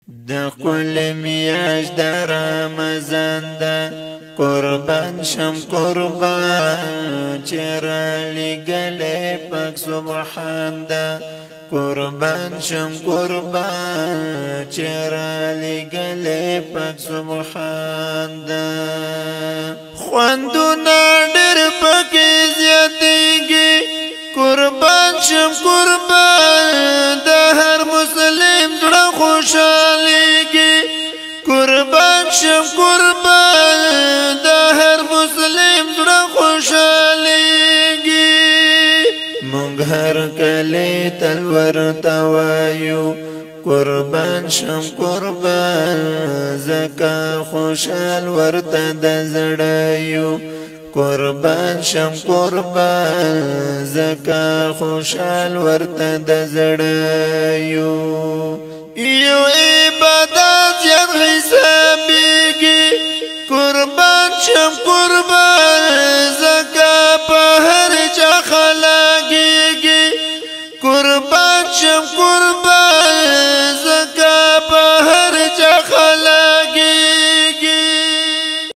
د کل میاش د رمضان دا قربان شم قربان چرا لگلے پاک سبحان دا قربان شم قربان چرا لگلے پاک سبحان دا خواندونا ڈر پاکی زیادیگی قربان شم قربان دا هر مسلم زړه خوشاليږي قربان شم قربان دا هر مسلم زړه خوشاليږي مونږ هر کله تلور توایو قربان شم قربان زکا خوشال ورته د زړایو قربان شم قربان زکا خوشال ورته د زړایو یو عبادت یاد حسابيږي قربان شم قربان